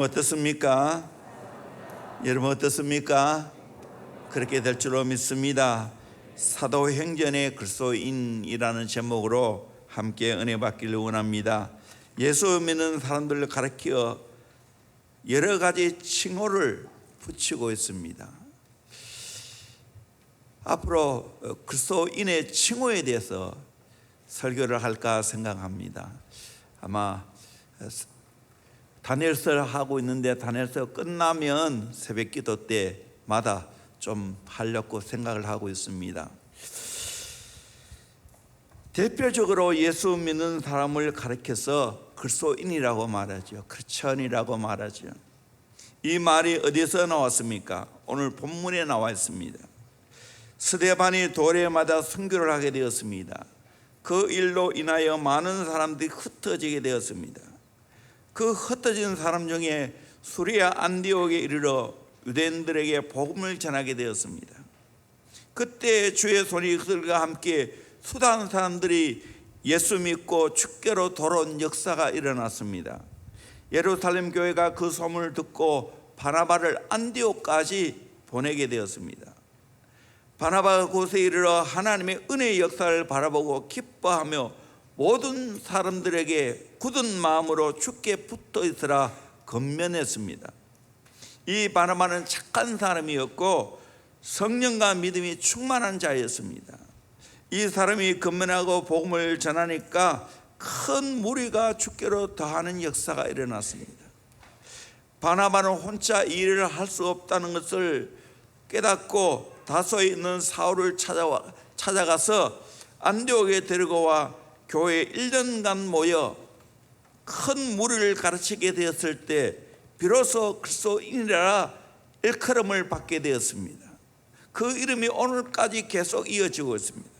어떻습니까? 여러분 어떻습니까? 그렇게 될 줄로 믿습니다. 사도행전의 그리스도인이라는 제목으로 함께 은혜 받기를 원합니다. 예수 믿는 사람들을 가리켜 여러 가지 칭호를 붙이고 있습니다. 앞으로 그리스도인의 칭호에 대해서 설교를 할까 생각합니다. 아마 다니엘서를 하고 있는데 다니엘서 끝나면 새벽 기도 때마다 좀 하려고 생각을 하고 있습니다. 대표적으로 예수 믿는 사람을 가리켜서 그리스도인이라고 말하죠. 크리스천이라고 말하죠. 이 말이 어디서 나왔습니까? 오늘 본문에 나와 있습니다. 스데반이 도래에 맞아 선교를 하게 되었습니다. 그 일로 인하여 많은 사람들이 흩어지게 되었습니다. 그 흩어진 사람 중에 수리아 안디옥에 이르러 유대인들에게 복음을 전하게 되었습니다. 그때 주의 손이 그들과 함께 수많은 사람들이 예수 믿고 주께로 돌아온 역사가 일어났습니다. 예루살렘 교회가 그 소문을 듣고 바나바를 안디옥까지 보내게 되었습니다. 바나바가 곳에 이르러 하나님의 은혜의 역사를 바라보고 기뻐하며 모든 사람들에게 굳은 마음으로 주께 붙어 있으라 권면했습니다. 이 바나바는 착한 사람이었고 성령과 믿음이 충만한 자였습니다. 이 사람이 권면하고 복음을 전하니까 큰 무리가 주께로 더하는 역사가 일어났습니다. 바나바는 혼자 이 일을 할 수 없다는 것을 깨닫고 다소에 있는 사울을 찾아가서 안디옥에 데리고 와 교회에 1년간 모여 큰 무리를 가르치게 되었을 때 비로소 그리스도인이라 일컬음을 받게 되었습니다. 그 이름이 오늘까지 계속 이어지고 있습니다.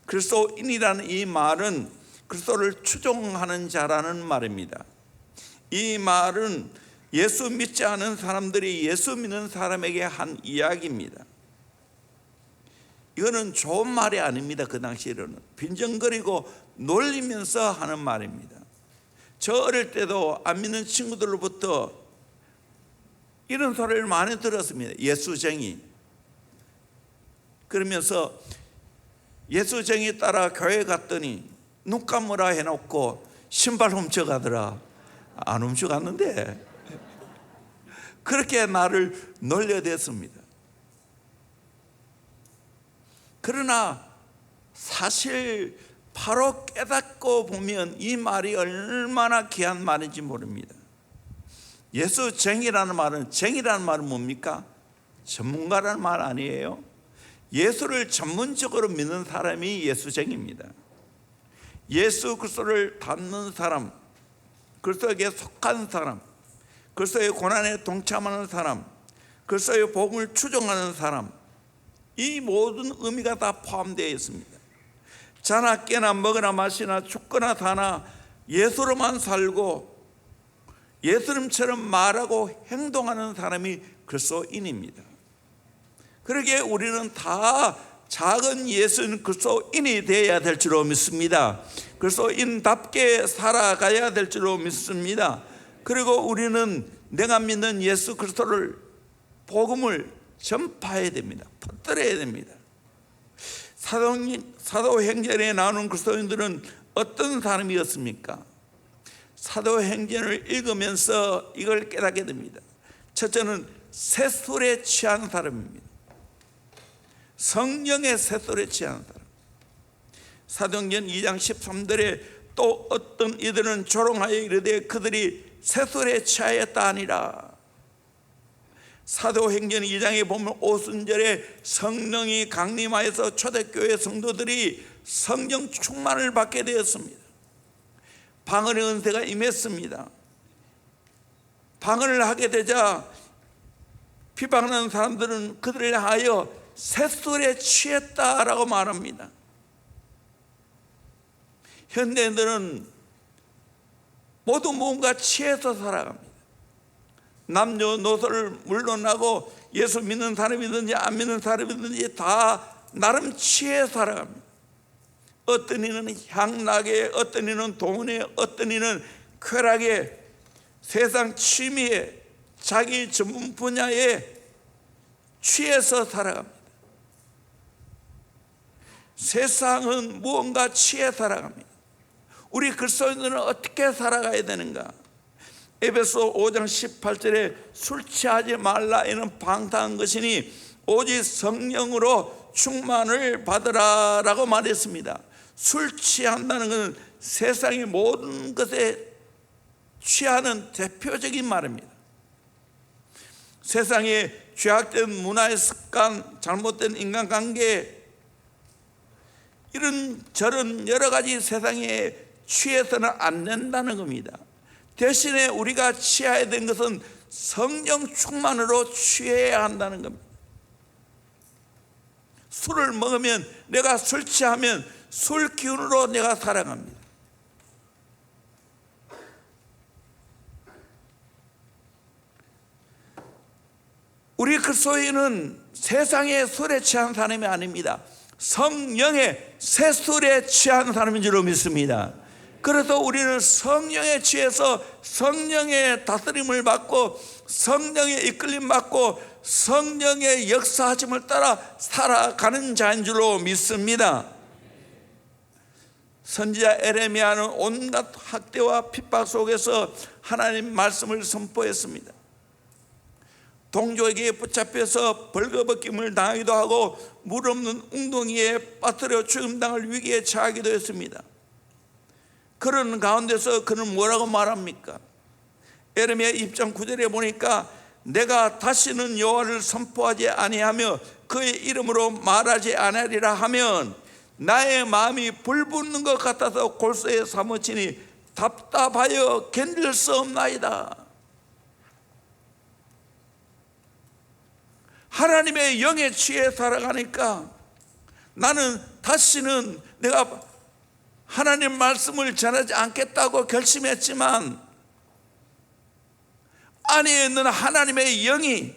그리스도인이라는 이 말은 그리스도를 추종하는 자라는 말입니다. 이 말은 예수 믿지 않은 사람들이 예수 믿는 사람에게 한 이야기입니다. 이거는 좋은 말이 아닙니다. 그 당시에는 빈정거리고 놀리면서 하는 말입니다. 저 어릴 때도 안 믿는 친구들로부터 이런 소리를 많이 들었습니다. 예수쟁이. 그러면서 예수쟁이 따라 교회 갔더니 눈 감으라 해놓고 신발 훔쳐가더라. 안 훔쳐갔는데 그렇게 나를 놀려댔습니다. 그러나 사실 바로 깨닫고 보면 이 말이 얼마나 귀한 말인지 모릅니다. 예수쟁이라는 말은 뭡니까? 전문가라는 말 아니에요? 예수를 전문적으로 믿는 사람이 예수쟁이입니다. 예수 그리스도를 닮는 사람, 그리스도에게 속한 사람, 그리스도의 고난에 동참하는 사람, 그리스도의 복음을 추종하는 사람, 이 모든 의미가 다 포함되어 있습니다. 자나 깨나 먹으나 마시나 죽거나 사나 예수로만 살고 예수님처럼 말하고 행동하는 사람이 그리스도인입니다. 그러기에 우리는 다 작은 예수는 그리스도인이 되어야 될 줄로 믿습니다. 그리스도인답게 살아가야 될 줄로 믿습니다. 그리고 우리는 내가 믿는 예수 그리스도를 복음을 전파해야 됩니다. 퍼뜨려야 됩니다. 사도행전에 나오는 그리스도인들은 어떤 사람이었습니까? 사도행전을 읽으면서 이걸 깨닫게 됩니다. 첫째는 새술에 취한 사람입니다. 성령의 새술에 취한 사람. 사도행전 2장 13절에 또 어떤 이들은 조롱하여 이르되 그들이 새술에 취하였다 하니라. 사도행전 2장에 보면 오순절에 성령이 강림하여서 초대교회 성도들이 성령 충만을 받게 되었습니다. 방언의 은혜가 임했습니다. 방언을 하게 되자 비방하는 사람들은 그들을 하여 새술에 취했다라고 말합니다. 현대인들은 모두 뭔가 취해서 살아갑니다. 남녀노소를 물러나고 예수 믿는 사람이든지 안 믿는 사람이든지 다 나름 취해 살아갑니다. 어떤 이는 향락에, 어떤 이는 돈에, 어떤 이는 쾌락에 세상 취미에 자기 전문 분야에 취해서 살아갑니다. 세상은 무언가 취해 살아갑니다. 우리 그리스도인들은 어떻게 살아가야 되는가? 에베소 5장 18절에 술 취하지 말라 이는 방탕한 것이니 오직 성령으로 충만을 받으라 라고 말했습니다. 술 취한다는 것은 세상의 모든 것에 취하는 대표적인 말입니다. 세상에 죄악된 문화의 습관, 잘못된 인간관계, 이런 저런 여러 가지 세상에 취해서는 안 된다는 겁니다. 대신에 우리가 취해야 되는 것은 성령 충만으로 취해야 한다는 겁니다. 술을 먹으면, 내가 술 취하면 술 기운으로 내가 살아갑니다. 우리 그리스도인은 세상의 술에 취한 사람이 아닙니다. 성령의 새술에 취한 사람인 줄로 믿습니다. 그래서 우리는 성령에 취해서 성령의 다스림을 받고 성령의 이끌림 받고 성령의 역사하심을 따라 살아가는 자인 줄로 믿습니다. 선지자 에레미야는 온갖 학대와 핍박 속에서 하나님 말씀을 선포했습니다. 동족에게 붙잡혀서 벌거벗김을 당하기도 하고 물 없는 웅덩이에 빠뜨려 죽음당할 위기에 처하기도 했습니다. 그런 가운데서 그는 뭐라고 말합니까? 에레미야 2장 9절에 보니까 내가 다시는 여호와를 선포하지 아니하며 그의 이름으로 말하지 아니하리라 하면 나의 마음이 불붙는 것 같아서 골수에 사무치니 답답하여 견딜 수 없나이다. 하나님의 영에 취해 살아가니까 나는 다시는 내가 하나님 말씀을 전하지 않겠다고 결심했지만 안에 있는 하나님의 영이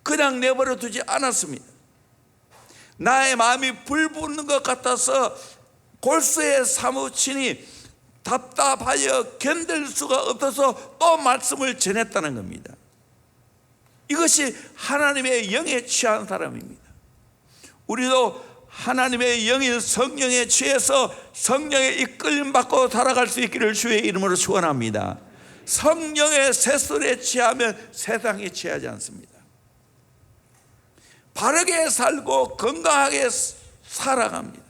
그냥 내버려 두지 않았습니다. 나의 마음이 불붙는 것 같아서 골수에 사무치니 답답하여 견딜 수가 없어서 또 말씀을 전했다는 겁니다. 이것이 하나님의 영에 취한 사람입니다. 우리도 하나님의 영인 성령에 취해서 성령의 이끌림 받고 살아갈 수 있기를 주의 이름으로 축원합니다. 성령의 새술에 취하면 세상에 취하지 않습니다. 바르게 살고 건강하게 살아갑니다.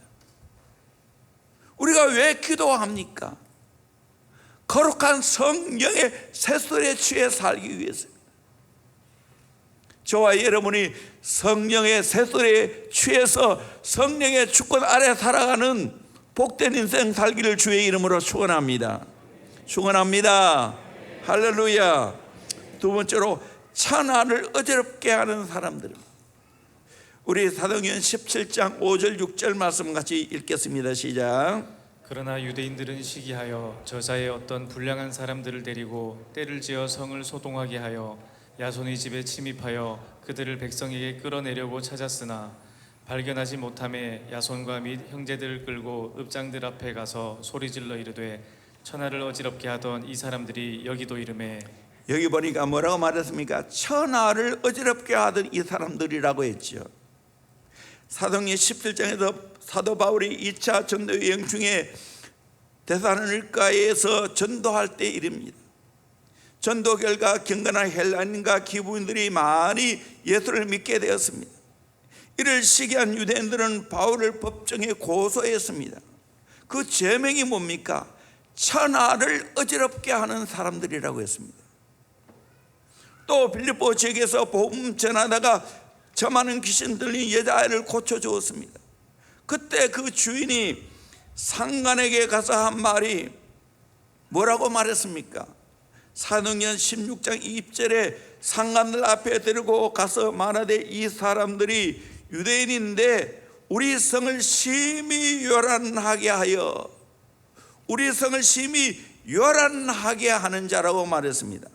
우리가 왜 기도합니까? 거룩한 성령의 새술에 취해 살기 위해서입니다. 저와 여러분이 성령의 새술에 취해서 성령의 주권 아래 살아가는 복된 인생 살기를 주의 이름으로 축원합니다. 축원합니다. 할렐루야. 두 번째로 천하를 어지럽게 하는 사람들. 우리 사도행전 17장 5절 6절 말씀 같이 읽겠습니다. 시작. 그러나 유대인들은 시기하여 저자의 어떤 불량한 사람들을 데리고 때를 지어 성을 소동하게 하여 야손의 집에 침입하여 그들을 백성에게 끌어내려고 찾았으나 발견하지 못하매 야손과 및 형제들을 끌고 읍장들 앞에 가서 소리질러 이르되 천하를 어지럽게 하던 이 사람들이 여기도 이르매. 여기 보니까 뭐라고 말했습니까? 천하를 어지럽게 하던 이 사람들이라고 했죠. 사도행전 17장에서 사도 바울이 2차 전도 여행 중에 데살로니가에서 전도할 때 일입니다. 전도 결과 경건한 헬라인과 기부인들이 많이 예수를 믿게 되었습니다. 이를 시기한 유대인들은 바울을 법정에 고소했습니다. 그 죄명이 뭡니까? 천하를 어지럽게 하는 사람들이라고 했습니다. 또 빌립보 지역에서 복음 전하다가 저 많은 귀신 들린 여자아이를 고쳐주었습니다. 그때 그 주인이 상관에게 가서 한 말이 뭐라고 말했습니까? 사도행전 16장 2절에 상관들 앞에 데리고 가서 말하되 이 사람들이 유대인인데 우리 성을 심히 요란하게 하여 우리 성을 심히 요란하게 하는 자라고 말했습니다.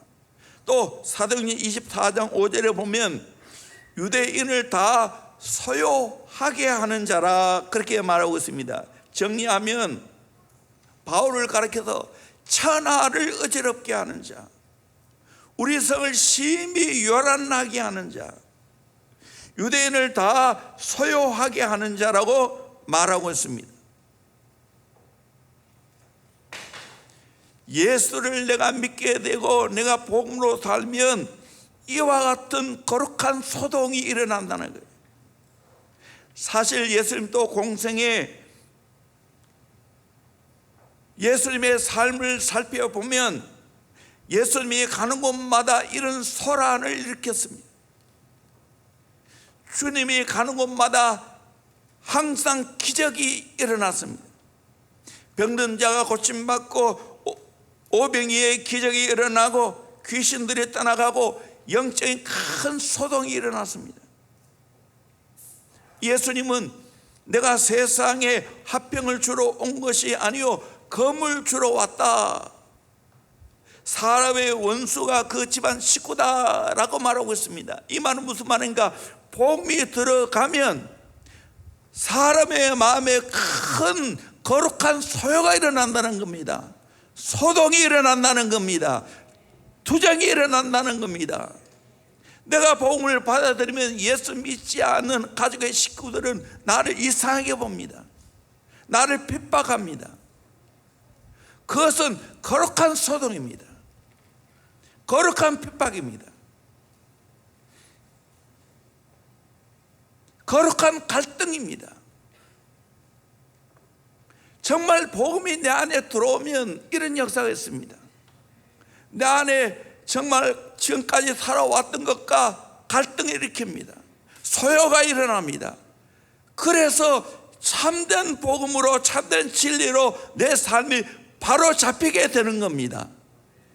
또 사도행전 24장 5절에 보면 유대인을 다 소요하게 하는 자라 그렇게 말하고 있습니다. 정리하면 바울을 가리켜서 천하를 어지럽게 하는 자, 우리 성을 심히 요란하게 하는 자, 유대인을 다 소요하게 하는 자라고 말하고 있습니다. 예수를 내가 믿게 되고 내가 복음으로 살면 이와 같은 거룩한 소동이 일어난다는 거예요. 사실 예수님도 공생에 예수님의 삶을 살펴보면 예수님이 가는 곳마다 이런 소란을 일으켰습니다. 주님이 가는 곳마다 항상 기적이 일어났습니다. 병든 자가 고침받고 오병이의 기적이 일어나고 귀신들이 떠나가고 영적인 큰 소동이 일어났습니다. 예수님은 내가 세상에 화평을 주러 온 것이 아니요 검을 주러 왔다. 사람의 원수가 그 집안 식구다라고 말하고 있습니다. 이 말은 무슨 말인가? 복음이 들어가면 사람의 마음에 큰 거룩한 소요가 일어난다는 겁니다. 소동이 일어난다는 겁니다. 투정이 일어난다는 겁니다. 내가 복음을 받아들이면 예수 믿지 않는 가족의 식구들은 나를 이상하게 봅니다. 나를 핍박합니다. 그것은 거룩한 소동입니다. 거룩한 핍박입니다. 거룩한 갈등입니다. 정말 복음이 내 안에 들어오면 이런 역사가 있습니다. 내 안에 정말 지금까지 살아왔던 것과 갈등을 일으킵니다. 소요가 일어납니다. 그래서 참된 복음으로 참된 진리로 내 삶이 바로 잡히게 되는 겁니다.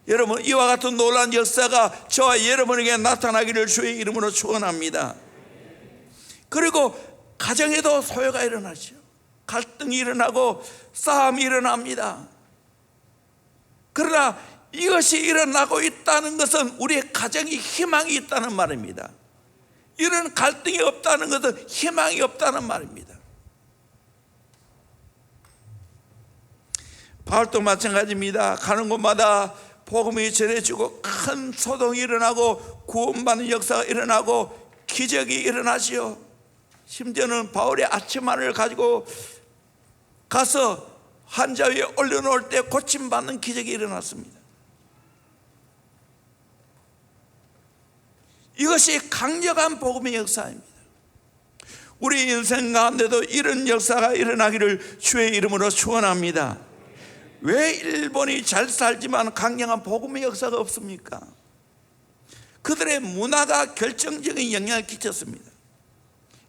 여러분, 이와 같은 놀라운 역사가 저와 여러분에게 나타나기를 주의 이름으로 축원합니다. 그리고 가정에도 소요가 일어나죠. 갈등이 일어나고 싸움이 일어납니다. 그러나 이것이 일어나고 있다는 것은 우리의 가정이 희망이 있다는 말입니다. 이런 갈등이 없다는 것은 희망이 없다는 말입니다. 바울도 마찬가지입니다. 가는 곳마다 복음이 전해지고 큰 소동이 일어나고 구원받는 역사가 일어나고 기적이 일어나지요. 심지어는 바울의 아침마를 가지고 가서 환자 위에 올려놓을 때 고침받는 기적이 일어났습니다. 이것이 강력한 복음의 역사입니다. 우리 인생 가운데도 이런 역사가 일어나기를 주의 이름으로 축원합니다. 왜 일본이 잘 살지만 강력한 복음의 역사가 없습니까? 그들의 문화가 결정적인 영향을 끼쳤습니다.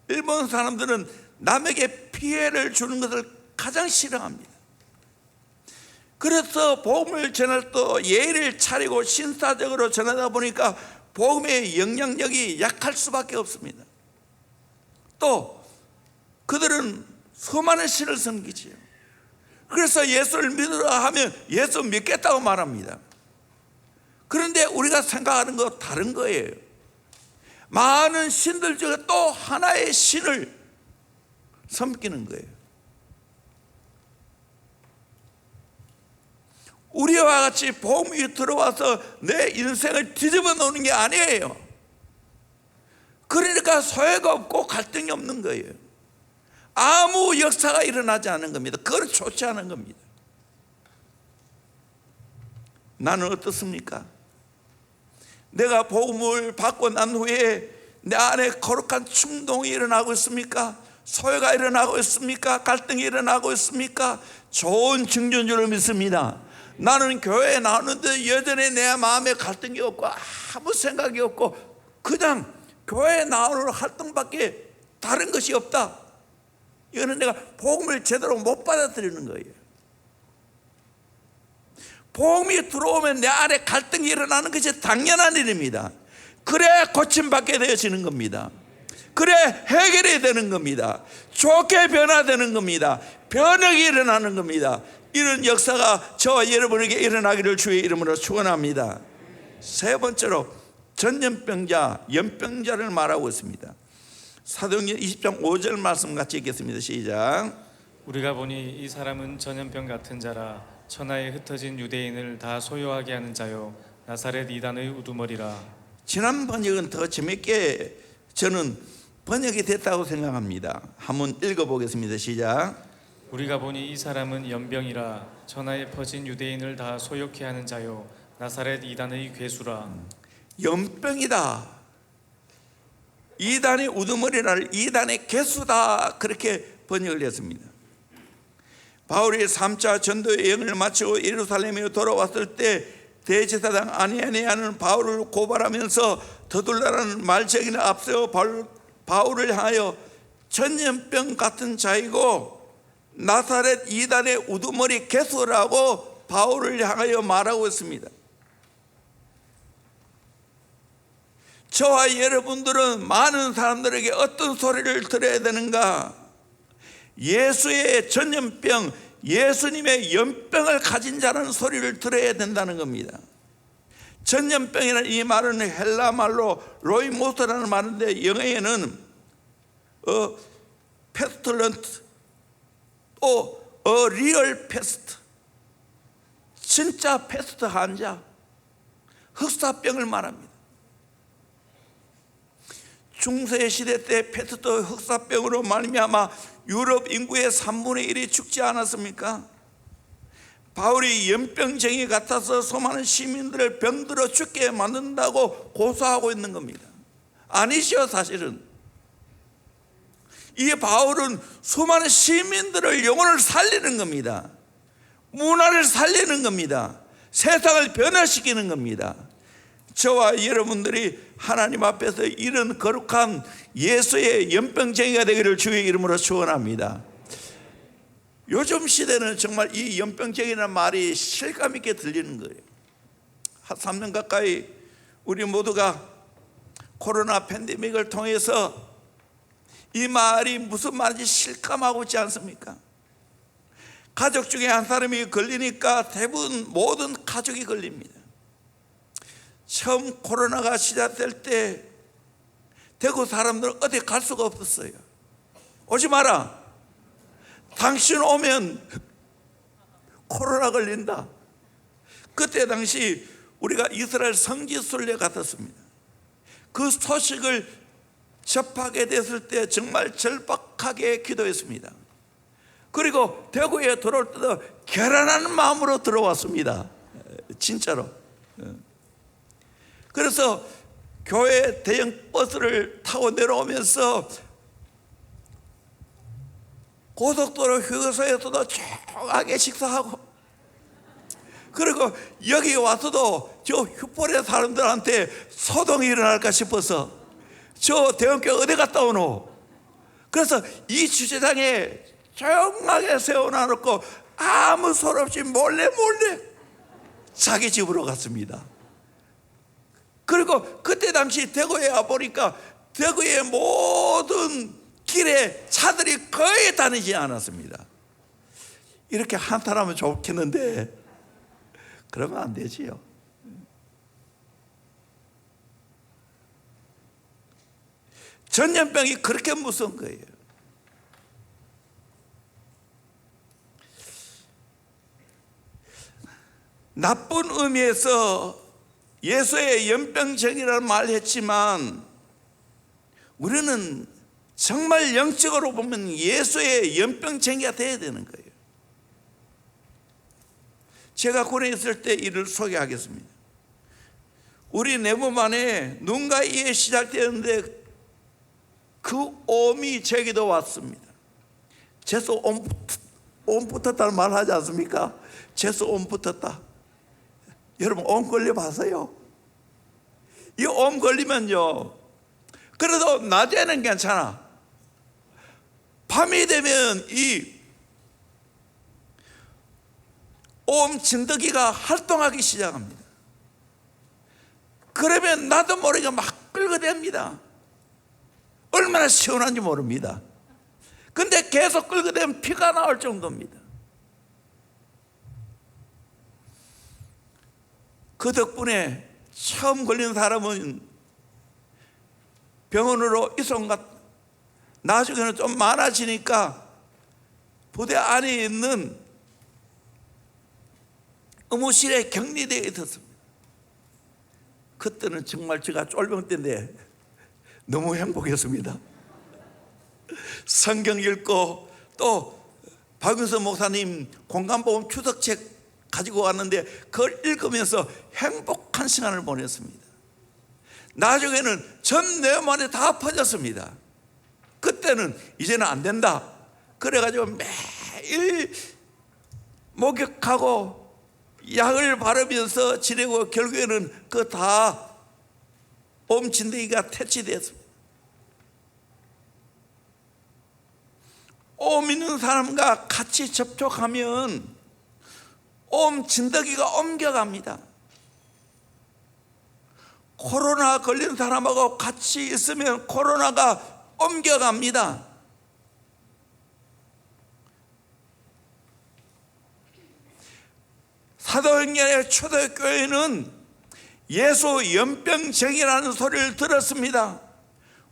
일본 사람들은 남에게 피해를 주는 것을 가장 싫어합니다. 그래서 복음을 전할 때 예의를 차리고 신사적으로 전하다 보니까 복음의 영향력이 약할 수밖에 없습니다. 또 그들은 수많은 신을 섬기지요. 그래서 예수를 믿으라 하면 예수 믿겠다고 말합니다. 그런데 우리가 생각하는 거 다른 거예요. 많은 신들 중에 또 하나의 신을 섬기는 거예요. 우리와 같이 복음이 들어와서 내 인생을 뒤집어 놓는 게 아니에요. 그러니까 소외가 없고 갈등이 없는 거예요. 아무 역사가 일어나지 않은 겁니다. 그건 좋지 않은 겁니다. 나는 어떻습니까? 내가 복음을 받고 난 후에 내 안에 거룩한 충동이 일어나고 있습니까? 소외가 일어나고 있습니까? 갈등이 일어나고 있습니까? 좋은 증거인 줄 믿습니다. 나는 교회에 나오는데 여전히 내 마음에 갈등이 없고 아무 생각이 없고 그냥 교회에 나오는 활동밖에 다른 것이 없다. 이거는 내가 복음을 제대로 못 받아들이는 거예요. 복음이 들어오면 내 안에 갈등이 일어나는 것이 당연한 일입니다. 그래 고침받게 되어지는 겁니다. 그래 해결이 되는 겁니다. 좋게 변화되는 겁니다. 변혁이 일어나는 겁니다. 이런 역사가 저와 여러분에게 일어나기를 주의 이름으로 축원합니다. 세 번째로 전염병자, 연병자를 말하고 있습니다. 사도행전 20장 5절 말씀 같이 읽겠습니다. 시작. 우리가 보니 이 사람은 전염병 같은 자라 천하에 흩어진 유대인을 다 소요하게 하는 자요 나사렛 이단의 우두머리라. 지난 번역은 더 재밌게 저는 번역이 됐다고 생각합니다. 한번 읽어보겠습니다. 시작. 우리가 보니 이 사람은 연병이라. 천하에 퍼진 유대인을 다 소욕케 하는 자요 나사렛 이단의 괴수라. 연병이다. 이단의 우두머리라, 이단의 개수다, 그렇게 번역을 했습니다. 바울이 3차 전도 여행을 마치고 예루살렘에 돌아왔을 때 대제사장 아니아니아는 바울을 고발하면서 더둘라라는 말쟁이를 앞세워 바울을 향하여 전염병 같은 자이고 나사렛 이단의 우두머리 개수라고 바울을 향하여 말하고 있습니다. 저와 여러분들은 많은 사람들에게 어떤 소리를 들어야 되는가? 예수의 전염병, 예수님의 연병을 가진 자라는 소리를 들어야 된다는 겁니다. 전염병이라는 이 말은 헬라 말로 로이모스라는 말인데 영어에는 pestilent 또 real pest, 진짜 패스트 환자, 흑사병을 말합니다. 중세 시대 때 페스트 흑사병으로 말미암아 유럽 인구의 3분의 1이 죽지 않았습니까? 바울이 연병쟁이 같아서 수많은 시민들을 병들어 죽게 만든다고 고소하고 있는 겁니다. 아니죠. 사실은 이 바울은 수많은 시민들을, 영혼을 살리는 겁니다. 문화를 살리는 겁니다. 세상을 변화시키는 겁니다. 저와 여러분들이 하나님 앞에서 이런 거룩한 예수의 연병쟁이가 되기를 주의 이름으로 축원합니다. 요즘 시대는 정말 이 연병쟁이라는 말이 실감 있게 들리는 거예요. 한 3년 가까이 우리 모두가 코로나 팬데믹을 통해서 이 말이 무슨 말인지 실감하고 있지 않습니까? 가족 중에 한 사람이 걸리니까 대부분 모든 가족이 걸립니다. 처음 코로나가 시작될 때 대구 사람들은 어디 갈 수가 없었어요. 오지 마라. 당신 오면 코로나 걸린다. 그때 당시 우리가 이스라엘 성지 순례 같았습니다. 그 소식을 접하게 됐을 때 정말 절박하게 기도했습니다. 그리고 대구에 들어올 때도 결연한 마음으로 들어왔습니다. 진짜로. 그래서 교회 대형 버스를 타고 내려오면서 고속도로 휴게소에서도 조용하게 식사하고, 그리고 여기 와서도 저 휴포레 사람들한테 소동이 일어날까 싶어서 저 대형교회 어디 갔다 오노? 그래서 이 주차장에 조용하게 세워놔놓고 아무 소리 없이 몰래 자기 집으로 갔습니다. 그리고 그때 당시 대구에 와보니까 대구의 모든 길에 차들이 거의 다니지 않았습니다. 이렇게 한탄하면 좋겠는데 그러면 안 되지요. 전염병이 그렇게 무서운 거예요. 나쁜 의미에서 예수의 연병쟁이라는 말을 했지만 우리는 정말 영적으로 보면 예수의 연병쟁이가 돼야 되는 거예요. 제가 군에 있을 때 이를 소개하겠습니다. 우리 내 몸 안에 눈과 이에 시작되었는데 그 옴이 제게도 왔습니다. 재수 옴 붙었다는 말 하지 않습니까? 재수 옴 붙었다. 여러분 옴 걸려봤어요? 이 옴 걸리면요, 그래도 낮에는 괜찮아. 밤이 되면 이 옴 진드기가 활동하기 시작합니다. 그러면 나도 모르게 막 끌어댑니다. 얼마나 시원한지 모릅니다. 근데 계속 끌어대면 피가 나올 정도입니다. 그 덕분에 처음 걸린 사람은 병원으로 이송갔, 나중에는 좀 많아지니까 부대 안에 있는 의무실에 격리되어 있었습니다. 그때는 정말 제가 쫄병 때인데 너무 행복했습니다. 성경 읽고 또 박윤서 목사님 공간보험 추석책 가지고 왔는데 그걸 읽으면서 행복한 시간을 보냈습니다. 나중에는 전 내만에 다 퍼졌습니다. 그때는 이제는 안 된다 그래가지고 매일 목욕하고 약을 바르면서 지내고 결국에는 그 다 옴진드기가 퇴치되었습니다. 옴 있는 사람과 같이 접촉하면 옴진드기가 옮겨갑니다. 코로나 걸린 사람하고 같이 있으면 코로나가 옮겨갑니다. 사도행전의 초대교회는 예수 연병정이라는 소리를 들었습니다.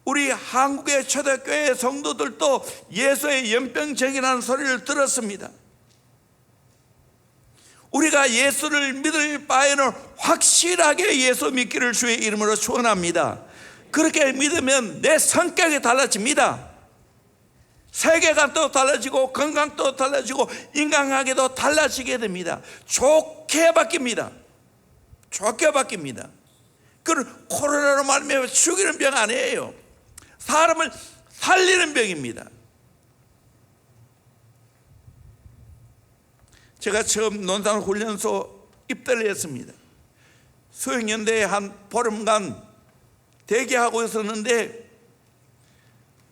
우리 한국의 초대교회 성도들도 예수의 연병정이라는 소리를 들었습니다. 우리가 예수를 믿을 바에는 확실하게 예수 믿기를 주의 이름으로 축원합니다. 그렇게 믿으면 내 성격이 달라집니다. 세계관도 달라지고 건강도 달라지고 인간관계도 달라지게 됩니다. 좋게 바뀝니다. 좋게 바뀝니다. 그건 코로나로 말미암아 죽이는 병 아니에요. 사람을 살리는 병입니다. 제가 처음 논산훈련소 입대를 했습니다. 수영연대에 한 보름간 대기하고 있었는데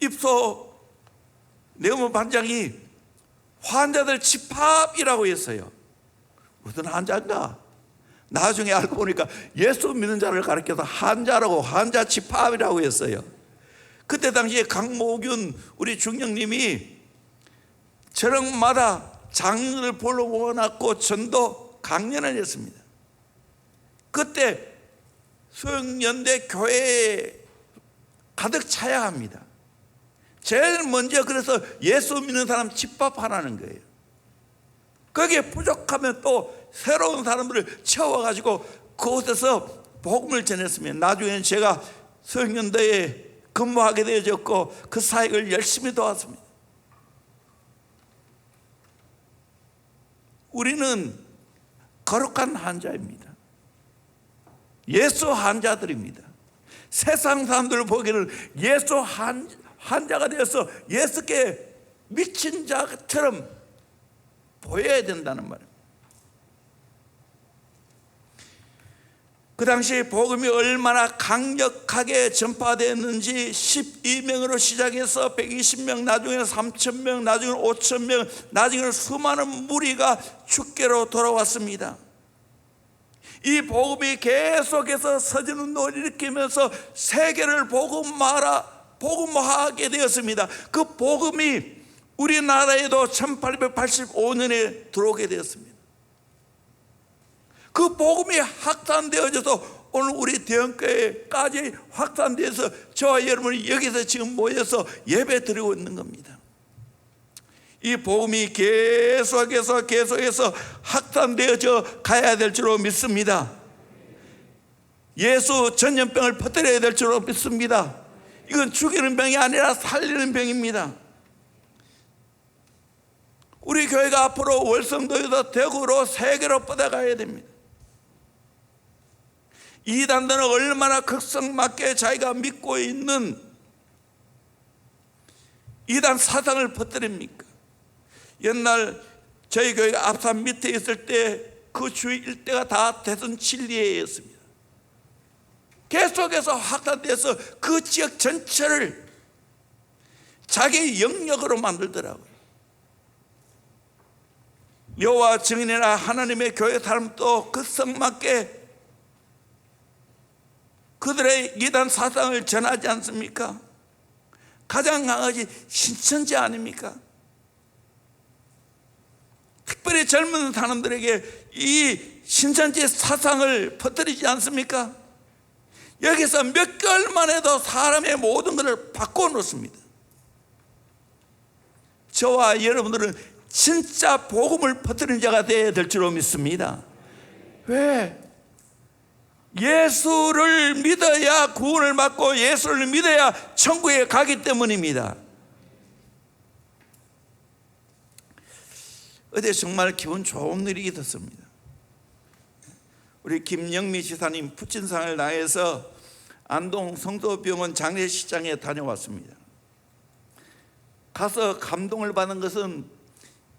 입소 내무부 반장이 환자들 집합이라고 했어요. 무슨 환자인가? 나중에 알고 보니까 예수 믿는 자를 가리켜서 환자라고, 환자 집합이라고 했어요. 그때 당시에 강모균 우리 중령님이 저녁마다 장로를 보러 모아놨고 전도 강연을 했습니다. 그때 수영연대 교회에 가득 차야 합니다. 제일 먼저 그래서 예수 믿는 사람 집합하라는 거예요. 거기에 부족하면 또 새로운 사람들을 채워가지고 그곳에서 복음을 전했으면 나중에는 제가 수영연대에 근무하게 되어졌고 그 사역을 열심히 도왔습니다. 우리는 거룩한 환자입니다. 예수 환자들입니다. 세상 사람들 보기에는 예수 환자가 되어서 예수께 미친 자처럼 보여야 된다는 말입니다. 그 당시 복음이 얼마나 강력하게 전파되었는지 12명으로 시작해서 120명, 나중에는 3,000명, 나중에는 5,000명, 나중에는 수많은 무리가 주께로 돌아왔습니다. 이 복음이 계속해서 서진운동을 일으키면서 세계를 복음화하게 되었습니다. 그 복음이 우리나라에도 1885년에 들어오게 되었습니다. 그 복음이 확산되어져서 오늘 우리 대형교회까지 확산되어서 저와 여러분이 여기서 지금 모여서 예배 드리고 있는 겁니다. 이 복음이 계속해서 확산되어져 가야 될 줄로 믿습니다. 예수 전염병을 퍼뜨려야 될 줄로 믿습니다. 이건 죽이는 병이 아니라 살리는 병입니다. 우리 교회가 앞으로 월성도에서 대구로 세계로 뻗어가야 됩니다. 이단들은 얼마나 극성맞게 자기가 믿고 있는 이단 사상을 퍼뜨립니까? 옛날 저희 교회가 앞산 밑에 있을 때 그 주위 일대가 다 대선 진리회였습니다. 계속해서 확산돼서 그 지역 전체를 자기 영역으로 만들더라고요. 여호와 증인이나 하나님의 교회 사람도 극성맞게 그들의 이단 사상을 전하지 않습니까? 가장 강하지 신천지 아닙니까? 특별히 젊은 사람들에게 이 신천지 사상을 퍼뜨리지 않습니까? 여기서 몇 개월만 해도 사람의 모든 것을 바꿔놓습니다. 저와 여러분들은 진짜 복음을 퍼뜨리는 자가 되어야 될 줄로 믿습니다. 왜? 예수를 믿어야 구원을 받고 예수를 믿어야 천국에 가기 때문입니다. 어제 정말 기분 좋은 일이 있었습니다. 우리 김영미 지사님 부친상을 당해서 안동 성도병원 장례식장에 다녀왔습니다. 가서 감동을 받은 것은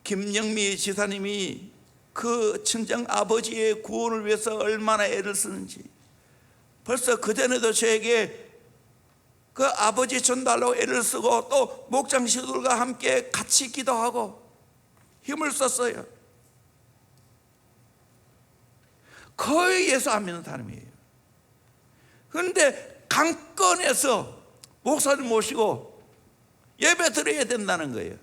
김영미 지사님이 그 친정 아버지의 구원을 위해서 얼마나 애를 쓰는지, 벌써 그전에도 저에게 그 아버지 전달로 애를 쓰고 또 목장 식구들과 함께 같이 기도하고 힘을 썼어요. 거의 예수 안 믿는 사람이에요. 그런데 강권에서 목사님 모시고 예배 드려야 된다는 거예요.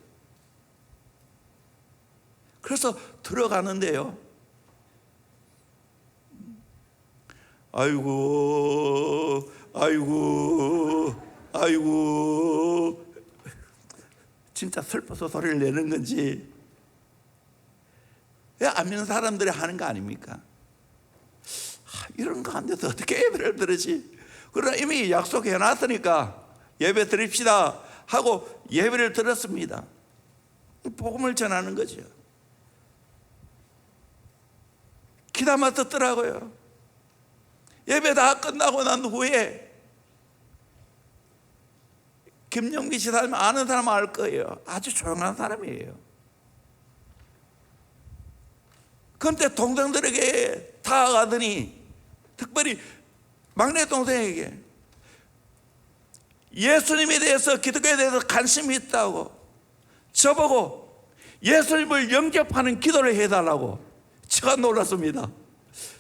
그래서 들어가는데요, 아이고 진짜 슬퍼서 소리를 내는 건지, 왜 안 믿는 사람들이 하는 거 아닙니까? 이런 거 안 돼도 어떻게 예배를 드리지? 그러나 이미 약속해 놨으니까 예배 드립시다 하고 예배를 드렸습니다. 복음을 전하는 거죠. 귀담아 듣더라고요. 예배 다 끝나고 난 후에 김영기 지사님 아는 사람 알 거예요. 아주 조용한 사람이에요. 그런데 동생들에게 다가가더니, 특별히 막내 동생에게 예수님에 대해서, 기독교에 대해서 관심이 있다고 저보고 예수님을 영접하는 기도를 해달라고. 제가 놀랐습니다.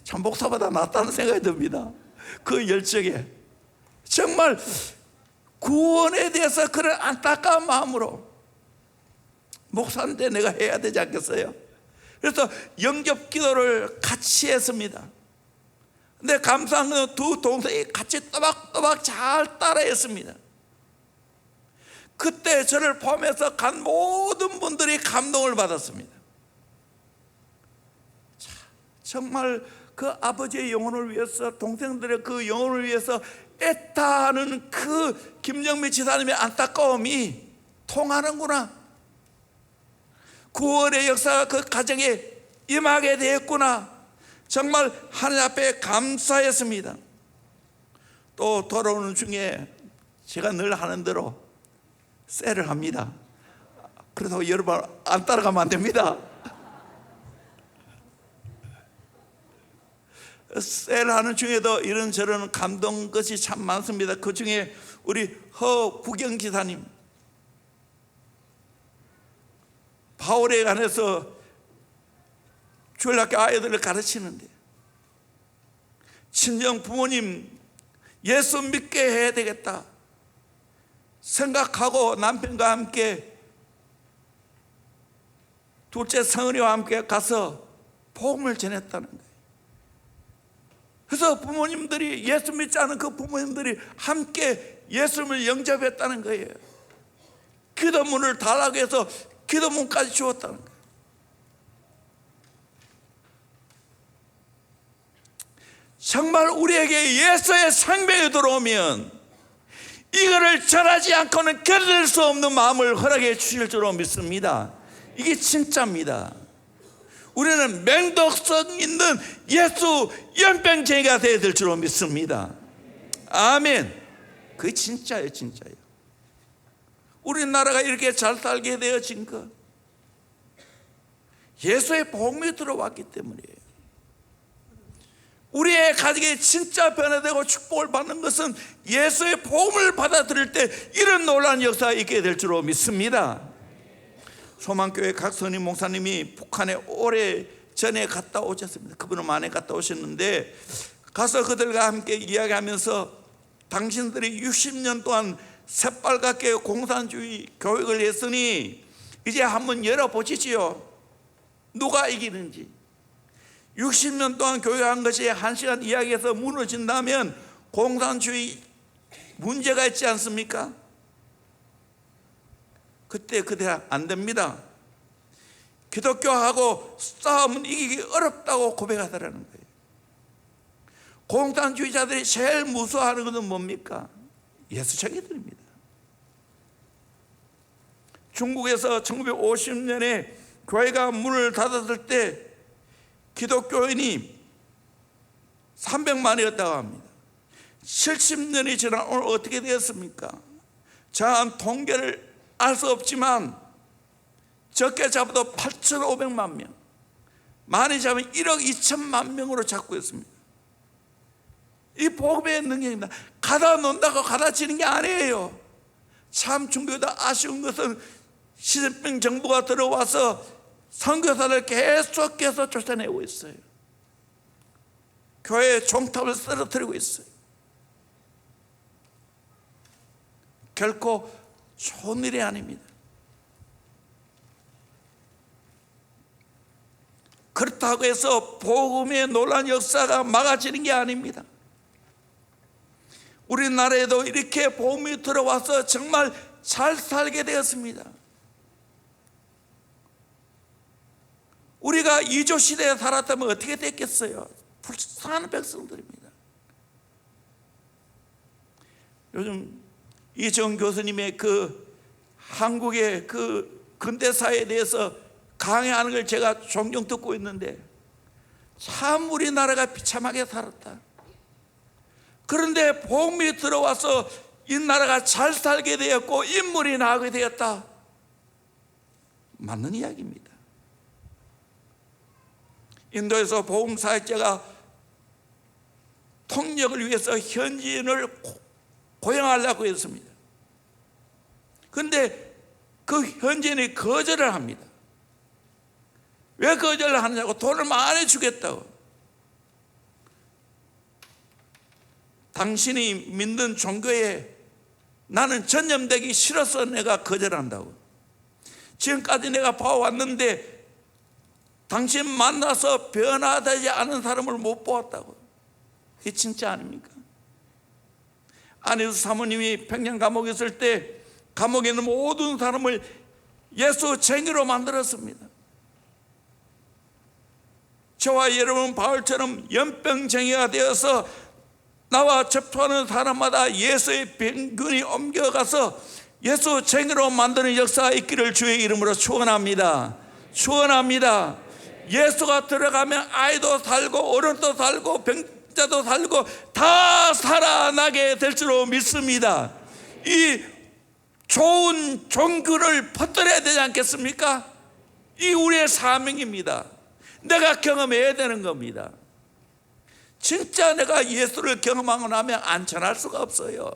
참 목사보다 낫다는 생각이 듭니다. 그 열정에 정말 구원에 대해서 그런 안타까운 마음으로, 목사인데 내가 해야 되지 않겠어요? 그래서 영접 기도를 같이 했습니다. 근데 감사한 건 두 동생이 같이 또박또박 잘 따라했습니다. 그때 저를 포함해서 간 모든 분들이 감동을 받았습니다. 정말 그 아버지의 영혼을 위해서, 동생들의 그 영혼을 위해서 애타하는 그 김영미 지사님의 안타까움이 통하는구나. 구원의 역사가 그 가정에 임하게 되었구나. 정말 하나님 앞에 감사했습니다. 또 돌아오는 중에 제가 늘 하는 대로 셀을 합니다. 그래서 여러분 안 따라가면 안 됩니다. 셀하는 중에도 이런저런 감동 것이 참 많습니다. 그 중에 우리 허구경 지사님, 바울에 관해서 주일학교 아이들을 가르치는데, 친정 부모님 예수 믿게 해야 되겠다 생각하고 남편과 함께, 둘째 성은이와 함께 가서 복음을 전했다는 거예요. 그래서 부모님들이, 예수 믿지 않은 그 부모님들이 함께 예수님을 영접했다는 거예요. 기도문을 달라고 해서 기도문까지 주었다는 거예요. 정말 우리에게 예수의 생명이 들어오면 이거를 전하지 않고는 견딜 수 없는 마음을 허락해 주실 줄로 믿습니다. 이게 진짜입니다. 우리는 맹독성 있는 예수 연병쟁이가 되어야 될 줄로 믿습니다. 아멘. 그게 진짜예요, 진짜예요. 우리나라가 이렇게 잘 살게 되어진 것, 예수의 복음이 들어왔기 때문이에요. 우리의 가족이 진짜 변화되고 축복을 받는 것은 예수의 복음을 받아들일 때 이런 놀라운 역사가 있게 될 줄로 믿습니다. 소망교회 각선임 목사님이 북한에 오래전에 갔다 오셨습니다. 그분은 많이 갔다 오셨는데, 가서 그들과 함께 이야기하면서 당신들이 60년 동안 새빨갛게 공산주의 교육을 했으니 이제 한번 열어보시지요. 누가 이기는지. 60년 동안 교육한 것이 1시간 이야기해서 무너진다면 공산주의 문제가 있지 않습니까? 그때 안 됩니다. 기독교하고 싸움은 이기기 어렵다고 고백하더라는 거예요. 공산주의자들이 제일 무서워하는 것은 뭡니까? 예수쟁이들입니다. 중국에서 1950년에 교회가 문을 닫았을 때 기독교인이 300만이었다고 합니다. 70년이 지난 오늘 어떻게 되었습니까? 정확한 통계를 알 수 없지만 적게 잡아도 8,500만 명, 많이 잡으면 1억 2천만 명으로 잡고 있습니다. 이 복음의 능력입니다. 가다 논다고 가다 치는 게 아니에요. 참 중교다 아쉬운 것은 시진핑 정부가 들어와서 선교사를 계속해서 쫓아내고 있어요. 교회의 종탑을 쓰러뜨리고 있어요. 결코 좋은 일이 아닙니다. 그렇다고 해서 복음의 놀라운 역사가 막아지는 게 아닙니다. 우리나라에도 이렇게 복음이 들어와서 정말 잘 살게 되었습니다. 우리가 이조 시대에 살았다면 어떻게 됐겠어요? 불쌍한 백성들입니다. 요즘 이정 교수님의 그 한국의 그 근대사에 대해서 강의하는 걸 제가 종종 듣고 있는데 참 우리나라가 비참하게 살았다. 그런데 복음이 들어와서 이 나라가 잘 살게 되었고 인물이 나게 되었다. 맞는 이야기입니다. 인도에서 복음 사역자가 통역을 위해서 현지인을 고용하려고 했습니다. 그런데 그 현지인이 거절을 합니다. 왜 거절을 하느냐고, 돈을 많이 주겠다고. 당신이 믿는 종교에 나는 전념되기 싫어서 내가 거절한다고. 지금까지 내가 봐왔는데 당신 만나서 변화되지 않은 사람을 못 보았다고. 이게 진짜 아닙니까? 안희수 사모님이 평양 감옥에 있을 때 감옥에 있는 모든 사람을 예수쟁이로 만들었습니다. 저와 여러분 바울처럼 연병쟁이가 되어서 나와 접촉하는 사람마다 예수의 병균이 옮겨가서 예수쟁이로 만드는 역사가 있기를 주의 이름으로 축원합니다. 축원합니다. 예수가 들어가면 아이도 살고 어른도 살고 병자도 살고 다 살아나게 될 줄로 믿습니다. 이 좋은 종교를 퍼뜨려야 되지 않겠습니까? 이 우리의 사명입니다. 내가 경험해야 되는 겁니다. 진짜 내가 예수를 경험하고 나면 안전할 수가 없어요.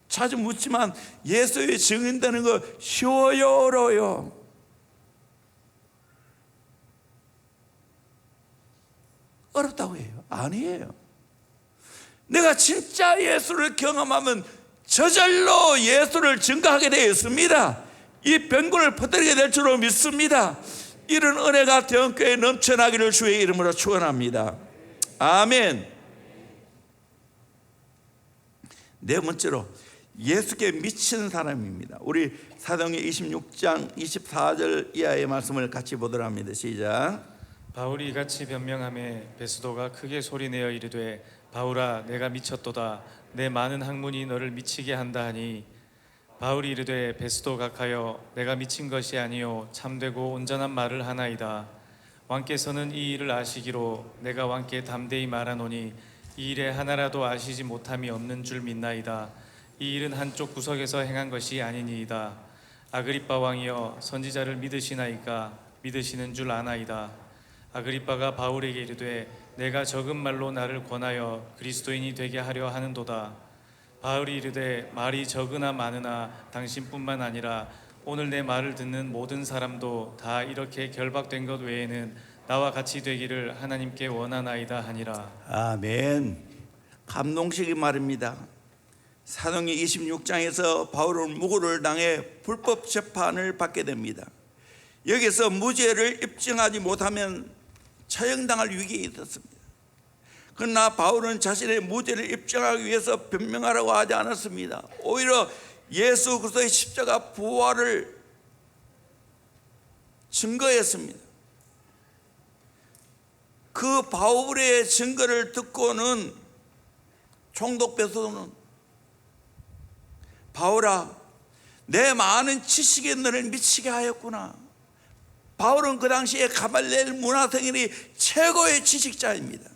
자주 묻지만 예수의 증인되는 거 쉬워요, 어려워요? 어렵다고 해요? 아니에요. 내가 진짜 예수를 경험하면 저절로 예수를 증거하게 되어 있습니다. 이 병군을 퍼뜨리게 될 줄로 믿습니다. 이런 은혜가 대원교회에 넘쳐나기를 주의 이름으로 축원합니다. 아멘. 네 번째로 예수께 미친 사람입니다. 우리 사도행전 26장 24절 이하의 말씀을 같이 보도록 합니다. 시작. 바울이 이같이 변명하매 베스도가 크게 소리내어 이르되 바울아 내가 미쳤도다. 내 많은 학문이 너를 미치게 한다 하니 바울이 이르되 베스도 각하여 내가 미친 것이 아니요 참되고 온전한 말을 하나이다. 왕께서는 이 일을 아시기로 내가 왕께 담대히 말하노니 이 일에 하나라도 아시지 못함이 없는 줄 믿나이다. 이 일은 한쪽 구석에서 행한 것이 아니니이다. 아그리빠 왕이여 선지자를 믿으시나이까? 믿으시는 줄 아나이다. 아그리빠가 바울에게 이르되 내가 적은 말로 나를 권하여 그리스도인이 되게 하려 하는도다. 바울이 이르되 말이 적으나 많으나 당신뿐만 아니라 오늘 내 말을 듣는 모든 사람도 다 이렇게 결박된 것 외에는 나와 같이 되기를 하나님께 원하나이다 하니라. 아멘. 감동적인 말입니다. 사도행전 26장에서 바울은 무고를 당해 불법 재판을 받게 됩니다. 여기서 무죄를 입증하지 못하면 처형당할 위기에 있었습니다. 그러나 바울은 자신의 무죄를 입증하기 위해서 변명하라고 하지 않았습니다. 오히려 예수 그리스도의 십자가 부활을 증거했습니다. 그 바울의 증거를 듣고는 총독 베소도는 바울아, 내 많은 지식에 너를 미치게 하였구나. 바울은 그 당시에 가말리엘 문화생활이 최고의 지식자입니다.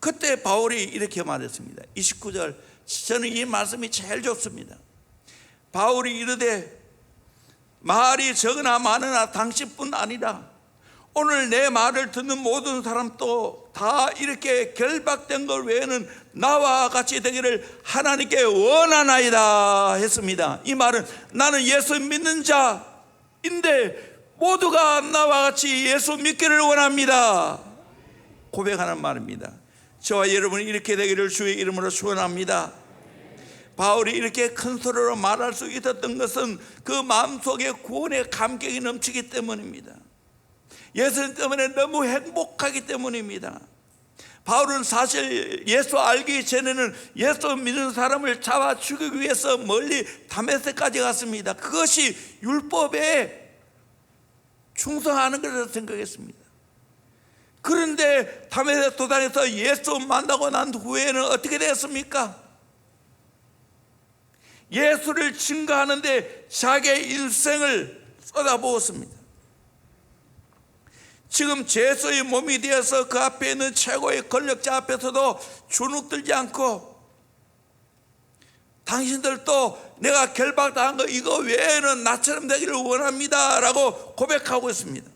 그때 바울이 이렇게 말했습니다. 29절, 저는 이 말씀이 제일 좋습니다. 바울이 이르되 말이 적으나 많으나 당신뿐 아니라 오늘 내 말을 듣는 모든 사람도 다 이렇게 결박된 것 외에는 나와 같이 되기를 하나님께 원하나이다 했습니다. 이 말은 나는 예수 믿는 자인데 모두가 나와 같이 예수 믿기를 원합니다 고백하는 말입니다. 저와 여러분이 이렇게 되기를 주의 이름으로 축원합니다. 바울이 이렇게 큰 소리로 말할 수 있었던 것은 그 마음속에 구원의 감격이 넘치기 때문입니다. 예수님 때문에 너무 행복하기 때문입니다. 바울은 사실 예수 알기 전에는 예수 믿는 사람을 잡아 죽이기 위해서 멀리 다메섹까지 갔습니다. 그것이 율법에 충성하는 것이라고 생각했습니다. 그런데 다메섹 도당에서 예수 만나고 난 후에는 어떻게 되었습니까? 예수를 증거하는데 자기의 일생을 쏟아부었습니다. 지금 제수의 몸이 되어서 그 앞에 있는 최고의 권력자 앞에서도 주눅들지 않고 당신들도 내가 결박당한 거 이거 외에는 나처럼 되기를 원합니다 라고 고백하고 있습니다.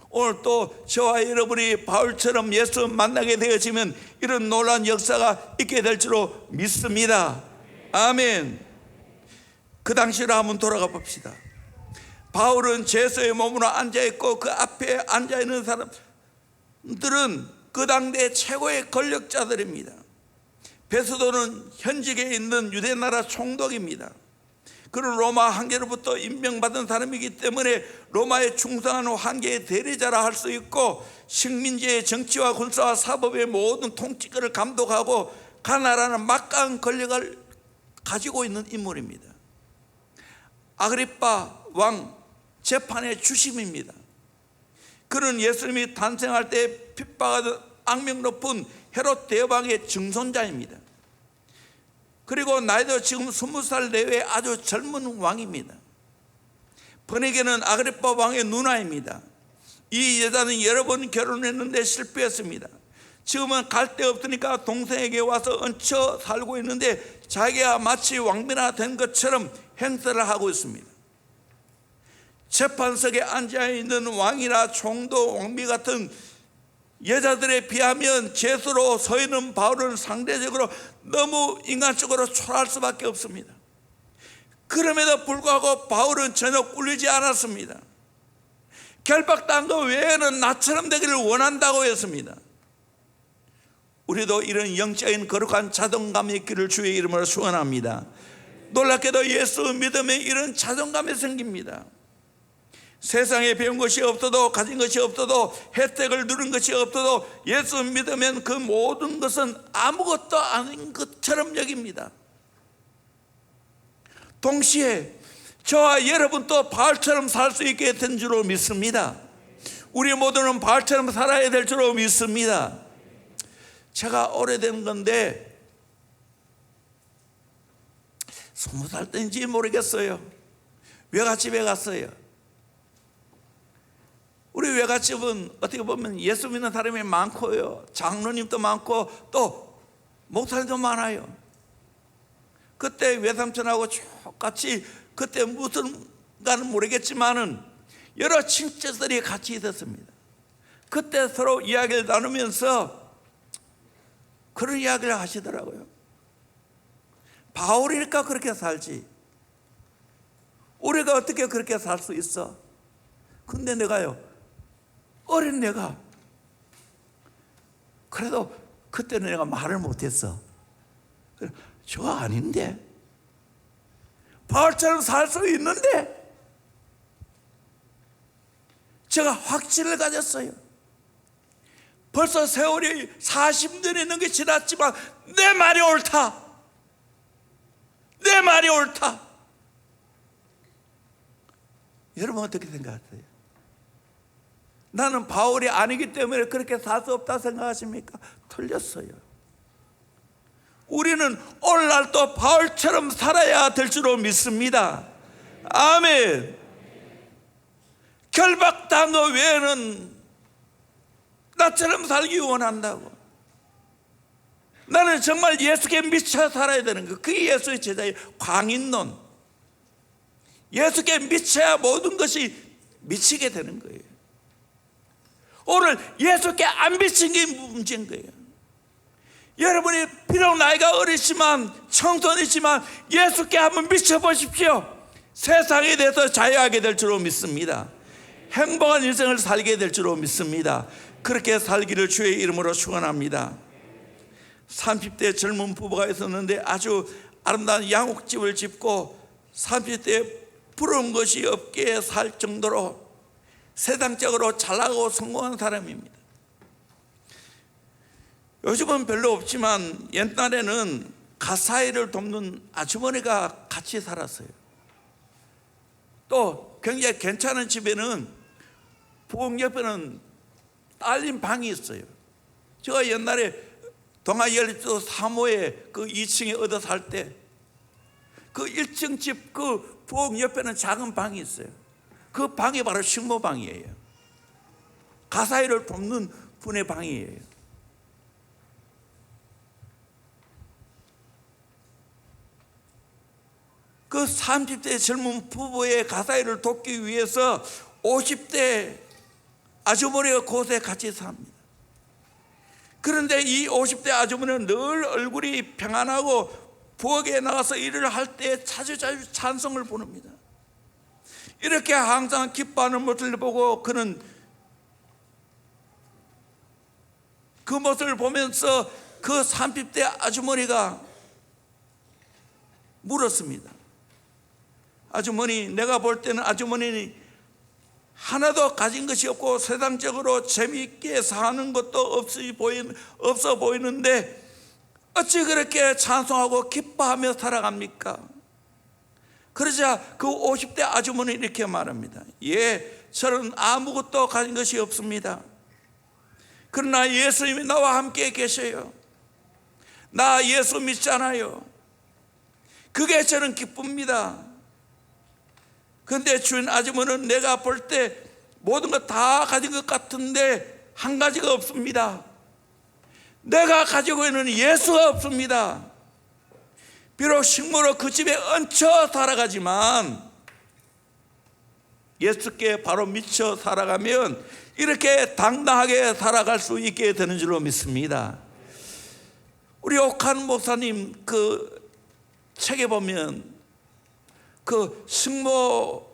오늘 또 저와 여러분이 바울처럼 예수 만나게 되어지면 이런 놀라운 역사가 있게 될 줄로 믿습니다. 아멘. 그 당시로 한번 돌아가 봅시다. 바울은 제수의 몸으로 앉아있고 그 앞에 앉아있는 사람들은 그 당대 최고의 권력자들입니다. 베스도는 현직에 있는 유대나라 총독입니다. 그는 로마 황제로부터 임명받은 사람이기 때문에 로마에 충성하는 황제의 대리자라 할 수 있고 식민지의 정치와 군사와 사법의 모든 통치권을 감독하고 그 나라는 막강한 권력을 가지고 있는 인물입니다. 아그리빠 왕 재판의 주심입니다. 그는 예수님이 탄생할 때 핍박하던 악명 높은 헤롯 대왕의 증손자입니다. 그리고 나이도 지금 20살 내외의 아주 젊은 왕입니다. 번에게는 아그리빠 왕의 누나입니다. 이 여자는 여러 번 결혼했는데 실패했습니다. 지금은 갈 데 없으니까 동생에게 와서 얹혀 살고 있는데 자기가 마치 왕비나 된 것처럼 행세를 하고 있습니다. 재판석에 앉아있는 왕이나 총독, 왕비 같은 여자들에 비하면 제수로 서 있는 바울은 상대적으로 너무 인간적으로 초라할 수밖에 없습니다. 그럼에도 불구하고 바울은 전혀 꿀리지 않았습니다. 결박당한 것 외에는 나처럼 되기를 원한다고 했습니다. 우리도 이런 영적인 거룩한 자존감이 있기를 주의 이름으로 축원합니다. 놀랍게도 예수 믿음에 이런 자존감이 생깁니다. 세상에 배운 것이 없어도 가진 것이 없어도 혜택을 누린 것이 없어도 예수 믿으면 그 모든 것은 아무것도 아닌 것처럼 여깁니다. 동시에 저와 여러분도 바울처럼 살 수 있게 된 줄로 믿습니다. 우리 모두는 바울처럼 살아야 될 줄로 믿습니다. 제가 오래된 건데 20살 때인지 모르겠어요. 외갓집에 갔어요. 우리 외갓집은 어떻게 보면 예수 믿는 사람이 많고요, 장로님도 많고 또 목사님도 많아요. 그때 외삼촌하고 같이 그때 무슨가는 모르겠지만은 여러 친척들이 같이 있었습니다. 그때 서로 이야기를 나누면서 그런 이야기를 하시더라고요. 바울이니까 그렇게 살지, 우리가 어떻게 그렇게 살 수 있어? 근데 내가요, 어린 내가 그래도 그때는 내가 말을 못했어. 저 아닌데, 바울처럼 살 수 있는데, 제가 확신을 가졌어요. 벌써 세월이 40년이 넘게 지났지만 내 말이 옳다, 내 말이 옳다. 여러분 어떻게 생각하세요? 나는 바울이 아니기 때문에 그렇게 살 수 없다 생각하십니까? 틀렸어요. 우리는 오늘날 또 바울처럼 살아야 될 줄로 믿습니다. 아멘. 결박당한 것 외에는 나처럼 살기 원한다고. 나는 정말 예수께 미쳐 살아야 되는 거. 그게 예수의 제자의 광인론. 예수께 미쳐야 모든 것이 미치게 되는 거예요. 오늘 예수께 안 미친 게 문제인 거예요. 여러분이 비록 나이가 어리지만 청소년이지만 예수께 한번 미쳐보십시오. 세상에 대해서 자유하게 될 줄로 믿습니다. 행복한 인생을 살게 될 줄로 믿습니다. 그렇게 살기를 주의 이름으로 축원합니다. 30대 젊은 부부가 있었는데 아주 아름다운 양옥집을 짓고 30대에 부러운 것이 없게 살 정도로 세상적으로 잘나고 성공한 사람입니다. 요즘은 별로 없지만 옛날에는 가사일을 돕는 아주머니가 같이 살았어요. 또 굉장히 괜찮은 집에는 부엌 옆에는 딸린 방이 있어요. 제가 옛날에 동아연립소 3호에 그 2층에 얻어 살 때 그 1층 집 그 부엌 옆에는 작은 방이 있어요. 그 방이 바로 식모방이에요. 가사일을 돕는 분의 방이에요. 그 30대 젊은 부부의 가사일을 돕기 위해서 50대 아주머니가 그곳에 같이 삽니다. 그런데 이 50대 아주머니는 늘 얼굴이 평안하고 부엌에 나가서 일을 할 때 자주 찬송을 부릅니다. 이렇게 항상 기뻐하는 모습을 보고 그는 그 모습을 보면서 그 30대 아주머니가 물었습니다. 아주머니, 내가 볼 때는 아주머니는 하나도 가진 것이 없고 세상적으로 재미있게 사는 것도 없어 보이는데 어찌 그렇게 찬송하고 기뻐하며 살아갑니까? 그러자 그 50대 아주머니 이렇게 말합니다. 예, 저는 아무것도 가진 것이 없습니다. 그러나 예수님이 나와 함께 계셔요. 나 예수 믿잖아요. 그게 저는 기쁩니다. 그런데 주인 아주머니는 내가 볼 때 모든 것 다 가진 것 같은데 한 가지가 없습니다. 내가 가지고 있는 예수가 없습니다. 비록 식모로 그 집에 얹혀 살아가지만 예수께 바로 미쳐 살아가면 이렇게 당당하게 살아갈 수 있게 되는 줄로 믿습니다. 우리 옥한 목사님 그 책에 보면 그 식모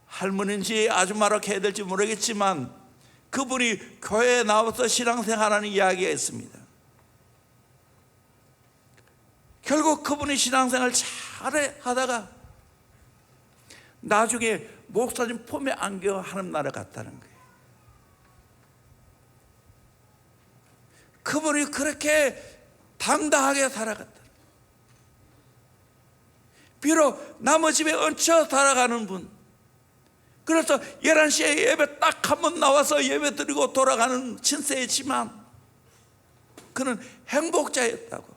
할머니인지 아줌마라고 해야 될지 모르겠지만 그분이 교회에 나와서 신앙생활하는 이야기가 있습니다. 결국 그분이 신앙생활 잘 하다가 나중에 목사님 품에 안겨 하늘나라 갔다는 거예요. 그분이 그렇게 당당하게 살아갔다. 비록 남의 집에 얹혀 살아가는 분, 그래서 11시에 예배 딱 한 번 나와서 예배 드리고 돌아가는 신세였지만 그는 행복자였다고.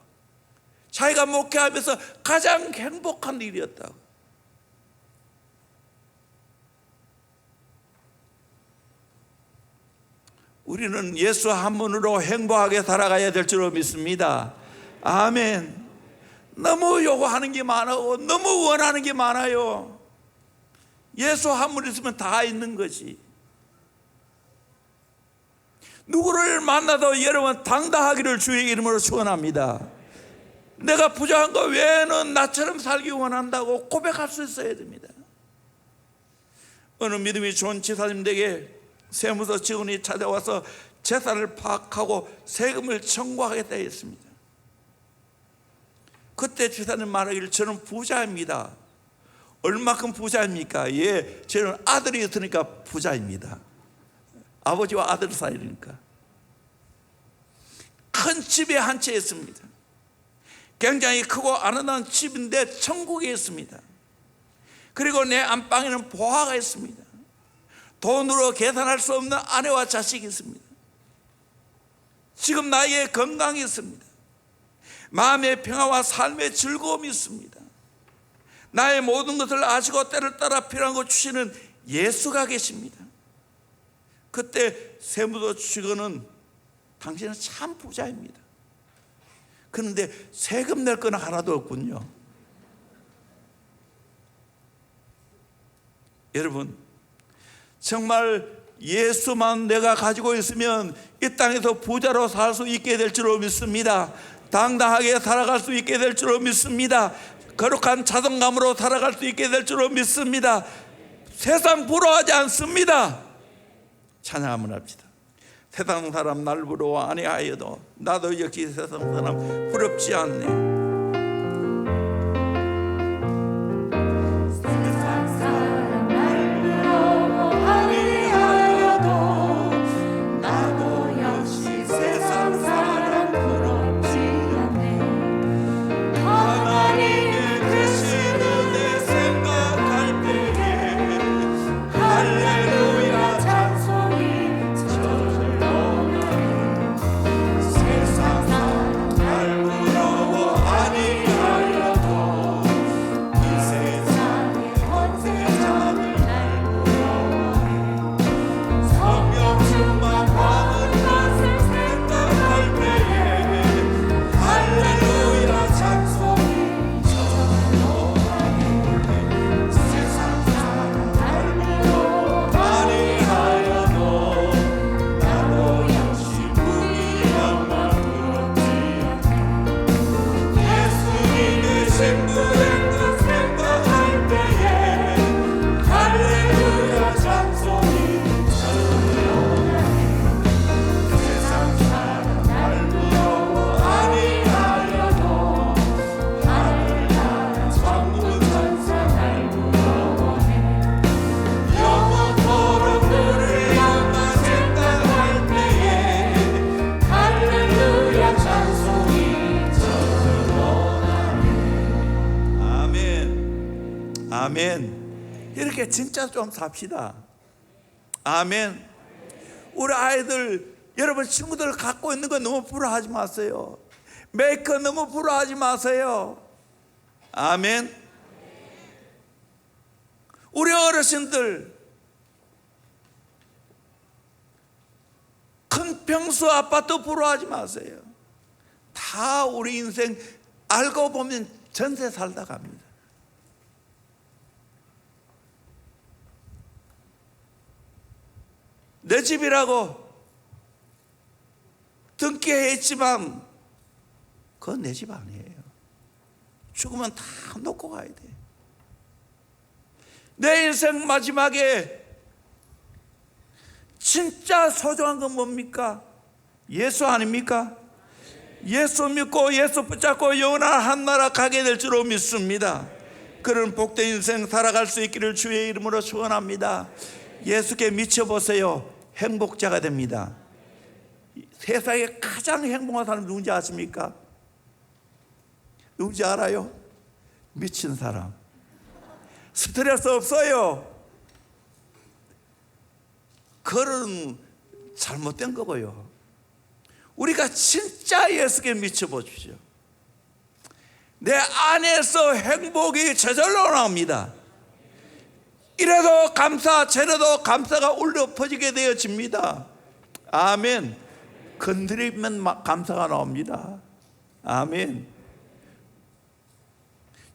자기가 목회하면서 가장 행복한 일이었다고. 우리는 예수 한 분으로 행복하게 살아가야 될 줄로 믿습니다. 아멘. 너무 요구하는 게 많고 너무 원하는 게 많아요. 예수 한 분 있으면 다 있는 거지. 누구를 만나도 여러분 당당하기를 주의 이름으로 축원합니다. 내가 부족한 거 외에는 나처럼 살기 원한다고 고백할 수 있어야 됩니다. 어느 믿음이 좋은 지사님에게 세무서 직원이 찾아와서 재산을 파악하고 세금을 청구하겠다 했습니다. 그때 지사님 말하기를 저는 부자입니다. 얼마큼 부자입니까? 예, 저는 아들이 있으니까 부자입니다. 아버지와 아들 사이니까. 큰 집에 한 채 있습니다. 굉장히 크고 아름다운 집인데 천국에 있습니다. 그리고 내 안방에는 보화가 있습니다. 돈으로 계산할 수 없는 아내와 자식이 있습니다. 지금 나에게 건강이 있습니다. 마음의 평화와 삶의 즐거움이 있습니다. 나의 모든 것을 아시고 때를 따라 필요한 것 주시는 예수가 계십니다. 그때 세무도 주시고는 당신은 참 부자입니다. 그런데 세금 낼 건 하나도 없군요. 여러분, 정말 예수만 내가 가지고 있으면 이 땅에서 부자로 살 수 있게 될 줄로 믿습니다. 당당하게 살아갈 수 있게 될 줄로 믿습니다. 거룩한 자존감으로 살아갈 수 있게 될 줄로 믿습니다. 세상 부러워하지 않습니다. 찬양 한번 합시다. 세상 사람 날 부러워 아니하여도 나도 역시 세상 사람 부럽지 않네. 아멘. 이렇게 진짜 좀 삽시다. 아멘. 우리 아이들, 여러분 친구들 갖고 있는 거 너무 부러워하지 마세요. 메이커 너무 부러워하지 마세요. 아멘. 우리 어르신들 큰 평수 아파트 부러워하지 마세요. 다 우리 인생 알고 보면 전세 살다 갑니다. 내 집이라고 등기해 있지만 그건 내 집 아니에요. 죽으면 다 놓고 가야 돼. 내 인생 마지막에 진짜 소중한 건 뭡니까? 예수 아닙니까? 예수 믿고 예수 붙잡고 영원한 한나라 가게 될 줄로 믿습니다. 그런 복된 인생 살아갈 수 있기를 주의 이름으로 축원합니다. 예수께 미쳐보세요. 행복자가 됩니다. 세상에 가장 행복한 사람 누군지 아십니까? 누군지 알아요? 미친 사람. 스트레스 없어요. 그런 잘못된 거고요. 우리가 진짜 예수께 미쳐보십시오. 내 안에서 행복이 저절로 나옵니다. 이래도 감사, 저래도 감사가 울려 퍼지게 되어집니다. 아멘. 건드리면 감사가 나옵니다. 아멘.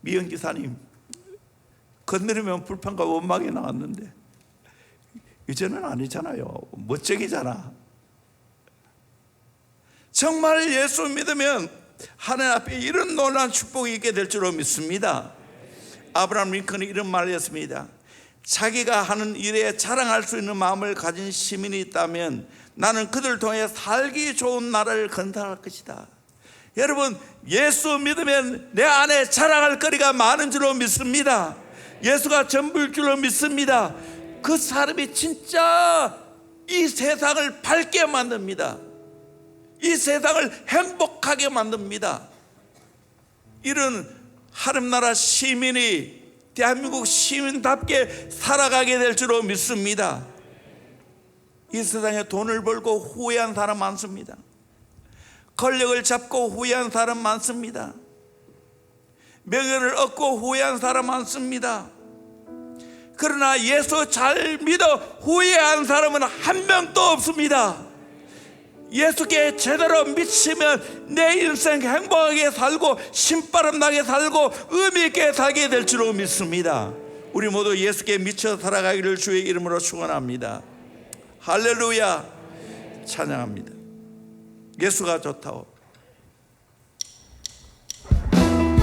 미영 기사님, 건드리면 불평과 원망이 나왔는데 이제는 아니잖아요. 멋쟁이잖아. 정말 예수 믿으면 하나님 앞에 이런 놀라운 축복이 있게 될 줄로 믿습니다. 아브라함 링컨이 이런 말을 했습니다. 자기가 하는 일에 자랑할 수 있는 마음을 가진 시민이 있다면 나는 그들을 통해 살기 좋은 나라를 건설할 것이다. 여러분, 예수 믿으면 내 안에 자랑할 거리가 많은 줄로 믿습니다. 예수가 전부일 줄로 믿습니다. 그 사람이 진짜 이 세상을 밝게 만듭니다. 이 세상을 행복하게 만듭니다. 이런 하늘나라 시민이 대한민국 시민답게 살아가게 될 줄로 믿습니다. 이 세상에 돈을 벌고 후회한 사람 많습니다. 권력을 잡고 후회한 사람 많습니다. 명예를 얻고 후회한 사람 많습니다. 그러나 예수 잘 믿어 후회한 사람은 한 명도 없습니다. 예수께 제대로 미치면 내 인생 행복하게 살고 신바람 나게 살고 의미 있게 살게 될 줄로 믿습니다. 우리 모두 예수께 미쳐 살아가기를 주의 이름으로 축원합니다. 할렐루야. 찬양합니다. 예수가 좋다고